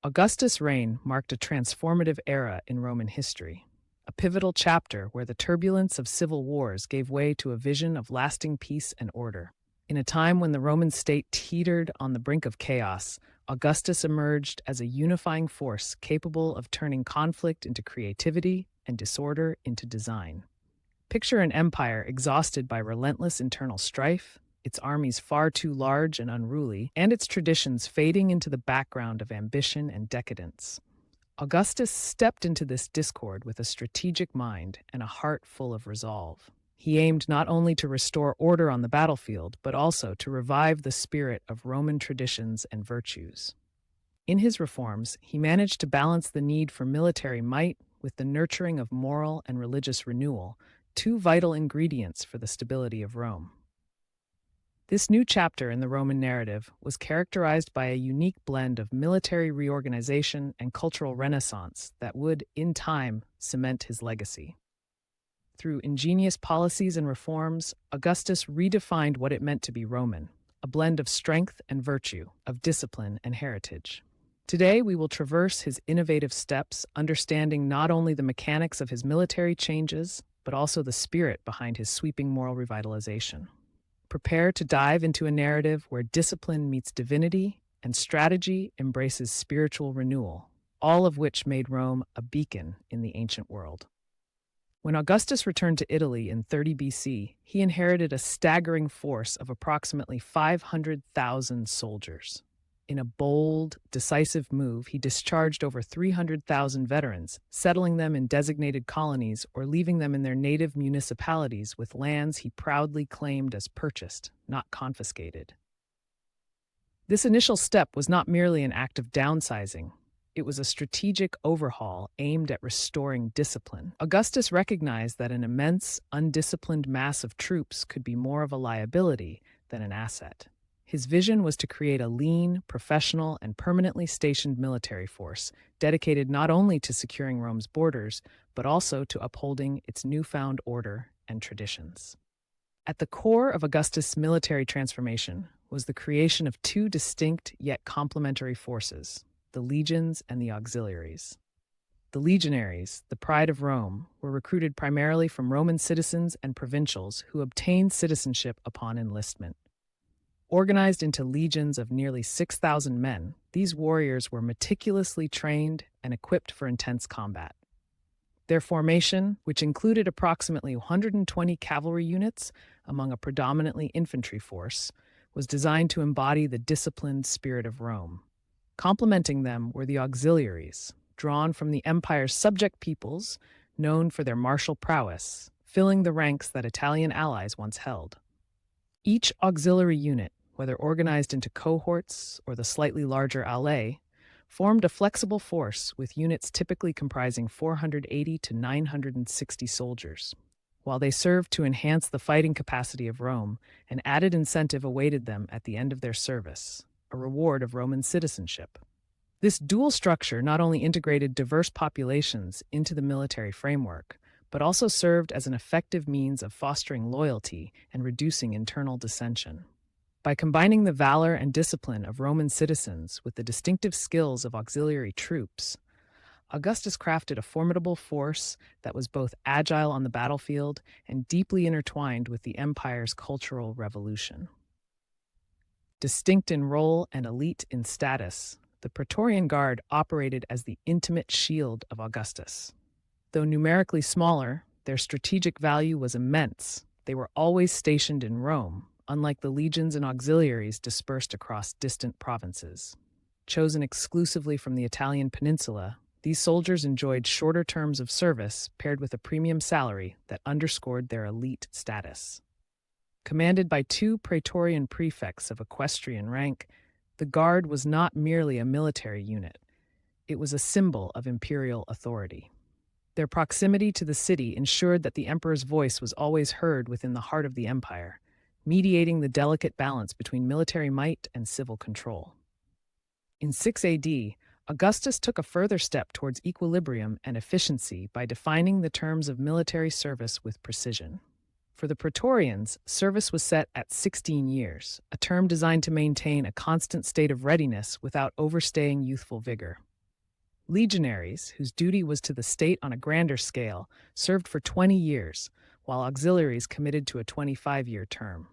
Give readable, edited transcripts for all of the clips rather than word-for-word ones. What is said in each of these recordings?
Augustus' reign marked a transformative era in Roman history, a pivotal chapter where the turbulence of civil wars gave way to a vision of lasting peace and order. In a time when the Roman state teetered on the brink of chaos, Augustus emerged as a unifying force capable of turning conflict into creativity and disorder into design. Picture an empire exhausted by relentless internal strife, its armies far too large and unruly, and its traditions fading into the background of ambition and decadence. Augustus stepped into this discord with a strategic mind and a heart full of resolve. He aimed not only to restore order on the battlefield, but also to revive the spirit of Roman traditions and virtues. In his reforms, he managed to balance the need for military might with the nurturing of moral and religious renewal, two vital ingredients for the stability of Rome. This new chapter in the Roman narrative was characterized by a unique blend of military reorganization and cultural renaissance that would, in time, cement his legacy. Through ingenious policies and reforms, Augustus redefined what it meant to be Roman, a blend of strength and virtue, of discipline and heritage. Today, we will traverse his innovative steps, understanding not only the mechanics of his military changes, but also the spirit behind his sweeping moral revitalization. Prepare to dive into a narrative where discipline meets divinity and strategy embraces spiritual renewal, all of which made Rome a beacon in the ancient world. When Augustus returned to Italy in 30 BC, he inherited a staggering force of approximately 500,000 soldiers. In a bold, decisive move, he discharged over 300,000 veterans, settling them in designated colonies or leaving them in their native municipalities with lands he proudly claimed as purchased, not confiscated. This initial step was not merely an act of downsizing. It was a strategic overhaul aimed at restoring discipline. Augustus recognized that an immense, undisciplined mass of troops could be more of a liability than an asset. His vision was to create a lean, professional, and permanently stationed military force, dedicated not only to securing Rome's borders, but also to upholding its newfound order and traditions. At the core of Augustus' military transformation was the creation of two distinct yet complementary forces, the legions and the auxiliaries. The legionaries, the pride of Rome, were recruited primarily from Roman citizens and provincials who obtained citizenship upon enlistment. Organized into legions of nearly 6,000 men, these warriors were meticulously trained and equipped for intense combat. Their formation, which included approximately 120 cavalry units among a predominantly infantry force, was designed to embody the disciplined spirit of Rome. Complementing them were the auxiliaries, drawn from the empire's subject peoples, known for their martial prowess, filling the ranks that Italian allies once held. Each auxiliary unit, whether organized into cohorts or the slightly larger alae, formed a flexible force with units typically comprising 480 to 960 soldiers. While they served to enhance the fighting capacity of Rome, an added incentive awaited them at the end of their service, a reward of Roman citizenship. This dual structure not only integrated diverse populations into the military framework, but also served as an effective means of fostering loyalty and reducing internal dissension. By combining the valor and discipline of Roman citizens with the distinctive skills of auxiliary troops, Augustus crafted a formidable force that was both agile on the battlefield and deeply intertwined with the empire's cultural revolution. Distinct in role and elite in status, the Praetorian Guard operated as the intimate shield of Augustus. Though numerically smaller, their strategic value was immense. They were always stationed in Rome, unlike the legions and auxiliaries dispersed across distant provinces. Chosen exclusively from the Italian peninsula, these soldiers enjoyed shorter terms of service paired with a premium salary that underscored their elite status. Commanded by two praetorian prefects of equestrian rank, the Guard was not merely a military unit. It was a symbol of imperial authority. Their proximity to the city ensured that the emperor's voice was always heard within the heart of the empire, mediating the delicate balance between military might and civil control. In 6 AD, Augustus took a further step towards equilibrium and efficiency by defining the terms of military service with precision. For the praetorians, service was set at 16 years, a term designed to maintain a constant state of readiness without overstaying youthful vigor. Legionaries, whose duty was to the state on a grander scale, served for 20 years, while auxiliaries committed to a 25-year term.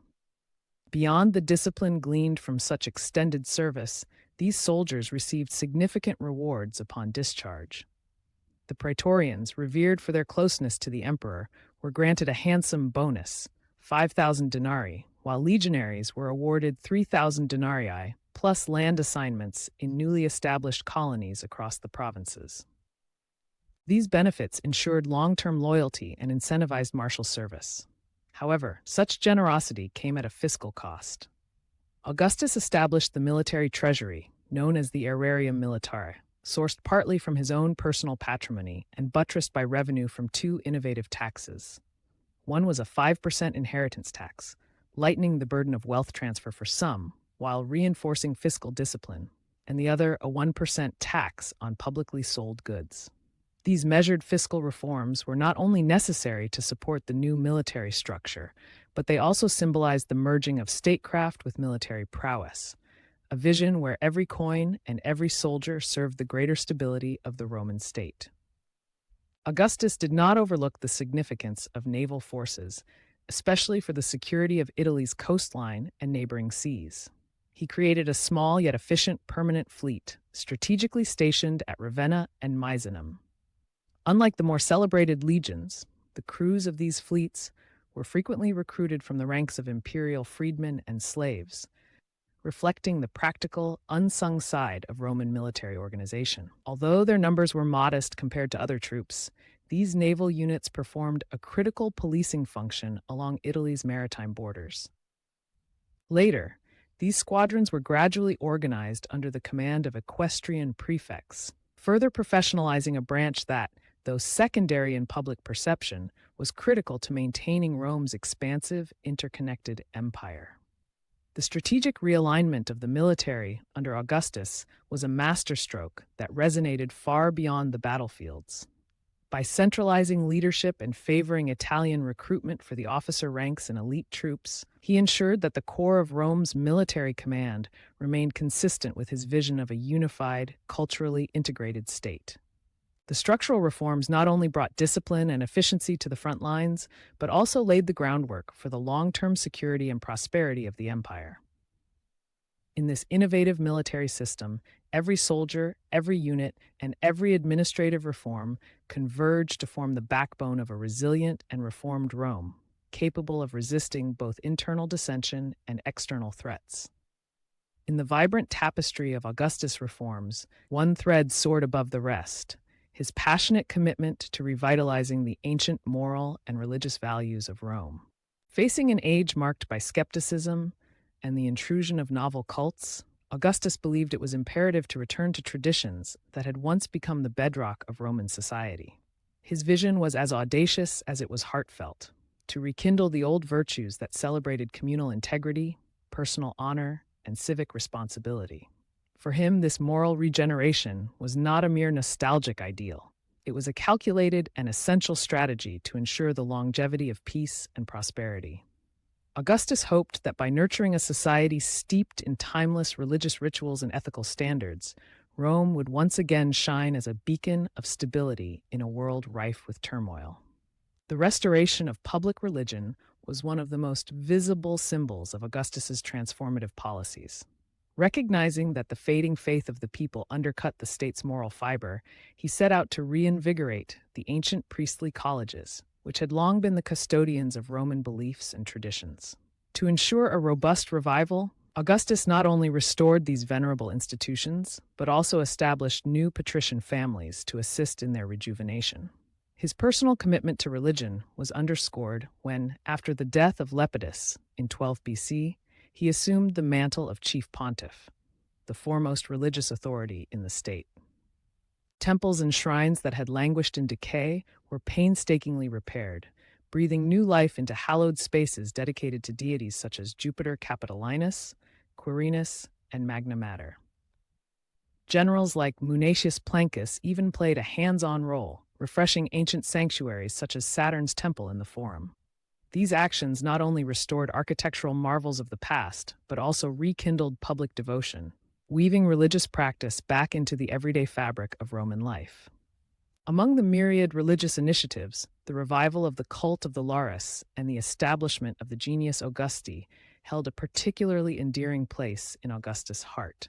Beyond the discipline gleaned from such extended service, these soldiers received significant rewards upon discharge. The praetorians, revered for their closeness to the emperor, were granted a handsome bonus, 5,000 denarii, while legionaries were awarded 3,000 denarii, plus land assignments in newly established colonies across the provinces. These benefits ensured long-term loyalty and incentivized martial service. However, such generosity came at a fiscal cost. Augustus established the military treasury, known as the aerarium militare, sourced partly from his own personal patrimony and buttressed by revenue from two innovative taxes. One was a 5% inheritance tax, lightening the burden of wealth transfer for some, while reinforcing fiscal discipline, and the other a 1% tax on publicly sold goods. These measured fiscal reforms were not only necessary to support the new military structure, but they also symbolized the merging of statecraft with military prowess, a vision where every coin and every soldier served the greater stability of the Roman state. Augustus did not overlook the significance of naval forces, especially for the security of Italy's coastline and neighboring seas. He created a small yet efficient permanent fleet, strategically stationed at Ravenna and Misenum. Unlike the more celebrated legions, the crews of these fleets were frequently recruited from the ranks of imperial freedmen and slaves, reflecting the practical, unsung side of Roman military organization. Although their numbers were modest compared to other troops, these naval units performed a critical policing function along Italy's maritime borders. Later, these squadrons were gradually organized under the command of equestrian prefects, further professionalizing a branch that, though secondary in public perception, was critical to maintaining Rome's expansive, interconnected empire. The strategic realignment of the military under Augustus was a masterstroke that resonated far beyond the battlefields. By centralizing leadership and favoring Italian recruitment for the officer ranks and elite troops, he ensured that the core of Rome's military command remained consistent with his vision of a unified, culturally integrated state. The structural reforms not only brought discipline and efficiency to the front lines, but also laid the groundwork for the long-term security and prosperity of the empire. In this innovative military system, every soldier, every unit, and every administrative reform converged to form the backbone of a resilient and reformed Rome, capable of resisting both internal dissension and external threats. In the vibrant tapestry of Augustus' reforms, one thread soared above the rest: his passionate commitment to revitalizing the ancient moral and religious values of Rome. Facing an age marked by skepticism and the intrusion of novel cults, Augustus believed it was imperative to return to traditions that had once become the bedrock of Roman society. His vision was as audacious as it was heartfelt: to rekindle the old virtues that celebrated communal integrity, personal honor, and civic responsibility. For him, this moral regeneration was not a mere nostalgic ideal. It was a calculated and essential strategy to ensure the longevity of peace and prosperity. Augustus hoped that by nurturing a society steeped in timeless religious rituals and ethical standards, Rome would once again shine as a beacon of stability in a world rife with turmoil. The restoration of public religion was one of the most visible symbols of Augustus's transformative policies. Recognizing that the fading faith of the people undercut the state's moral fiber, he set out to reinvigorate the ancient priestly colleges, which had long been the custodians of Roman beliefs and traditions. To ensure a robust revival, Augustus not only restored these venerable institutions, but also established new patrician families to assist in their rejuvenation. His personal commitment to religion was underscored when, after the death of Lepidus in 12 BC, he assumed the mantle of chief pontiff, the foremost religious authority in the state. Temples and shrines that had languished in decay were painstakingly repaired, breathing new life into hallowed spaces dedicated to deities such as Jupiter Capitolinus, Quirinus, and Magna Mater. Generals like Munatius Plancus even played a hands-on role, refreshing ancient sanctuaries such as Saturn's temple in the Forum. These actions not only restored architectural marvels of the past, but also rekindled public devotion, weaving religious practice back into the everyday fabric of Roman life. Among the myriad religious initiatives, the revival of the cult of the Lares and the establishment of the Genius Augusti held a particularly endearing place in Augustus' heart.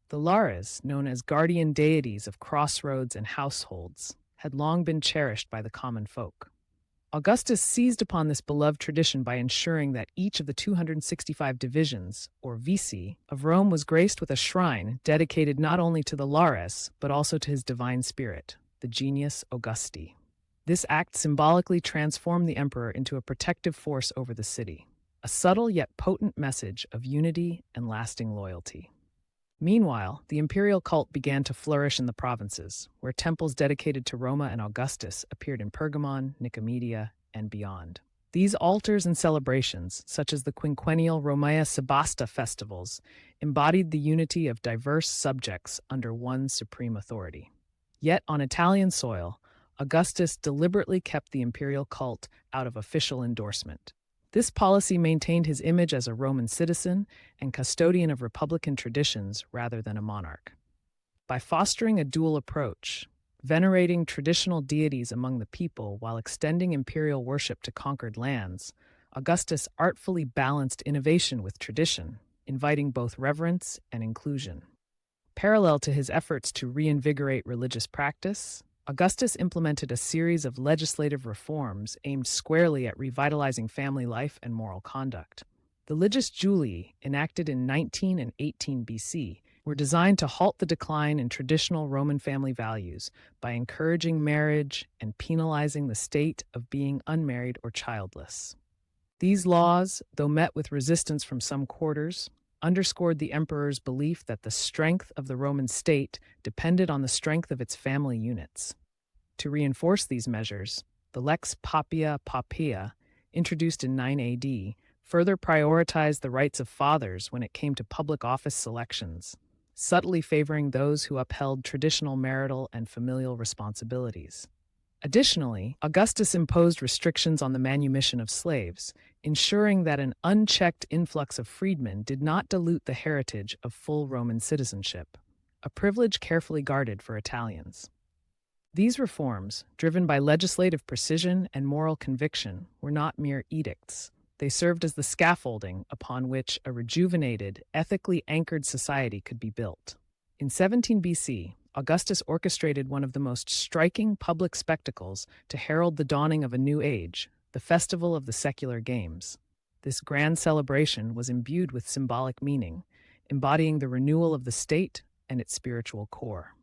The Lares, known as guardian deities of crossroads and households, had long been cherished by the common folk. Augustus seized upon this beloved tradition by ensuring that each of the 265 divisions, or vici, of Rome was graced with a shrine dedicated not only to the Lares, but also to his divine spirit, the Genius Augusti. This act symbolically transformed the emperor into a protective force over the city, a subtle yet potent message of unity and lasting loyalty. Meanwhile, the imperial cult began to flourish in the provinces, where temples dedicated to Roma and Augustus appeared in Pergamon, Nicomedia, and beyond. These altars and celebrations, such as the quinquennial Romea Sebasta festivals, embodied the unity of diverse subjects under one supreme authority. Yet on Italian soil, Augustus deliberately kept the imperial cult out of official endorsement. This policy maintained his image as a Roman citizen and custodian of republican traditions rather than a monarch. By fostering a dual approach, venerating traditional deities among the people while extending imperial worship to conquered lands, Augustus artfully balanced innovation with tradition, inviting both reverence and inclusion. Parallel to his efforts to reinvigorate religious practice, Augustus implemented a series of legislative reforms aimed squarely at revitalizing family life and moral conduct. The Ligus Julii, enacted in 19 and 18 BC, were designed to halt the decline in traditional Roman family values by encouraging marriage and penalizing the state of being unmarried or childless. These laws, though met with resistance from some quarters, underscored the emperor's belief that the strength of the Roman state depended on the strength of its family units. To reinforce these measures, the Lex Papia Papia, introduced in 9 AD, further prioritized the rights of fathers when it came to public office selections, subtly favoring those who upheld traditional marital and familial responsibilities. Additionally, Augustus imposed restrictions on the manumission of slaves, ensuring that an unchecked influx of freedmen did not dilute the heritage of full Roman citizenship, a privilege carefully guarded for Italians. These reforms, driven by legislative precision and moral conviction, were not mere edicts. They served as the scaffolding upon which a rejuvenated, ethically anchored society could be built. In 17 BC, Augustus orchestrated one of the most striking public spectacles to herald the dawning of a new age, the Festival of the Secular Games. This grand celebration was imbued with symbolic meaning, embodying the renewal of the state and its spiritual core.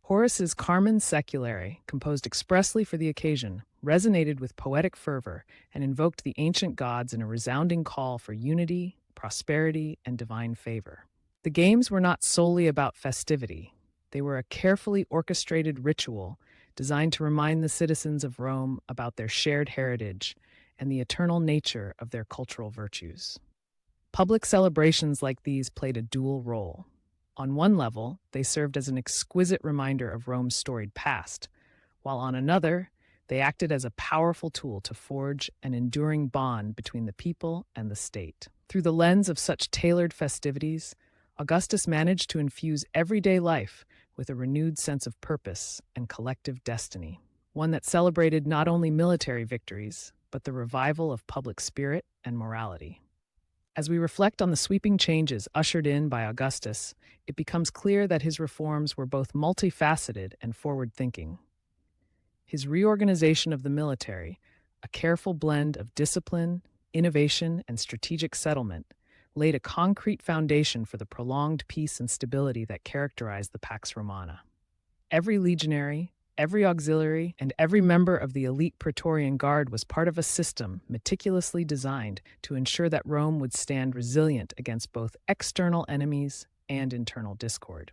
Horace's Carmen Saeculae, composed expressly for the occasion, resonated with poetic fervor and invoked the ancient gods in a resounding call for unity, prosperity, and divine favor. The games were not solely about festivity. They were a carefully orchestrated ritual designed to remind the citizens of Rome about their shared heritage and the eternal nature of their cultural virtues. Public celebrations like these played a dual role. On one level, they served as an exquisite reminder of Rome's storied past, while on another, they acted as a powerful tool to forge an enduring bond between the people and the state. Through the lens of such tailored festivities, Augustus managed to infuse everyday life with a renewed sense of purpose and collective destiny, one that celebrated not only military victories, but the revival of public spirit and morality. As we reflect on the sweeping changes ushered in by Augustus, it becomes clear that his reforms were both multifaceted and forward-thinking. His reorganization of the military, a careful blend of discipline, innovation, and strategic settlement, laid a concrete foundation for the prolonged peace and stability that characterized the Pax Romana. Every legionary, every auxiliary, and every member of the elite praetorian guard was part of a system meticulously designed to ensure that Rome would stand resilient against both external enemies and internal discord.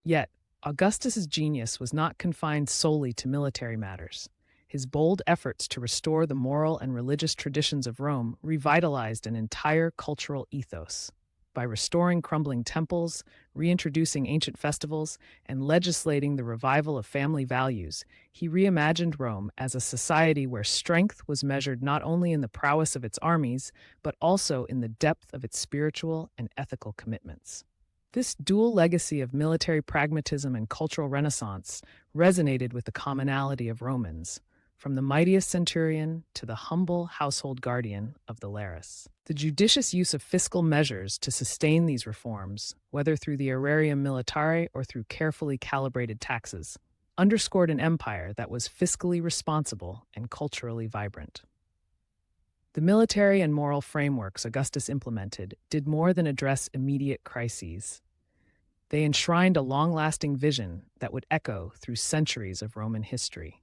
Yet, Augustus's genius was not confined solely to military matters. His bold efforts to restore the moral and religious traditions of Rome revitalized an entire cultural ethos. By restoring crumbling temples, reintroducing ancient festivals, and legislating the revival of family values, he reimagined Rome as a society where strength was measured not only in the prowess of its armies, but also in the depth of its spiritual and ethical commitments. This dual legacy of military pragmatism and cultural renaissance resonated with the commonality of Romans, from the mightiest centurion to the humble household guardian of the lares. The judicious use of fiscal measures to sustain these reforms, whether through the aerarium militare or through carefully calibrated taxes, underscored an empire that was fiscally responsible and culturally vibrant. The military and moral frameworks Augustus implemented did more than address immediate crises. They enshrined a long-lasting vision that would echo through centuries of Roman history.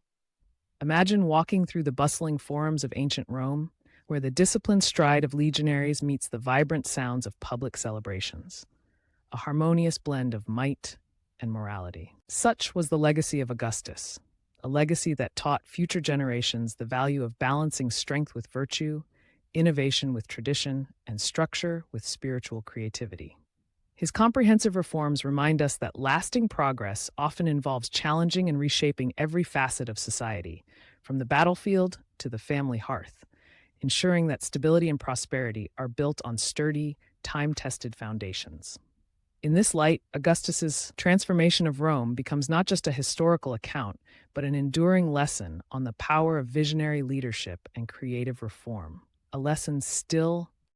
Imagine walking through the bustling forums of ancient Rome, where the disciplined stride of legionaries meets the vibrant sounds of public celebrations, a harmonious blend of might and morality. Such was the legacy of Augustus, a legacy that taught future generations the value of balancing strength with virtue, innovation with tradition, and structure with spiritual creativity. His comprehensive reforms remind us that lasting progress often involves challenging and reshaping every facet of society, from the battlefield to the family hearth, ensuring that stability and prosperity are built on sturdy, time-tested foundations. In this light, Augustus's transformation of Rome becomes not just a historical account, but an enduring lesson on the power of visionary leadership and creative reform, a lesson still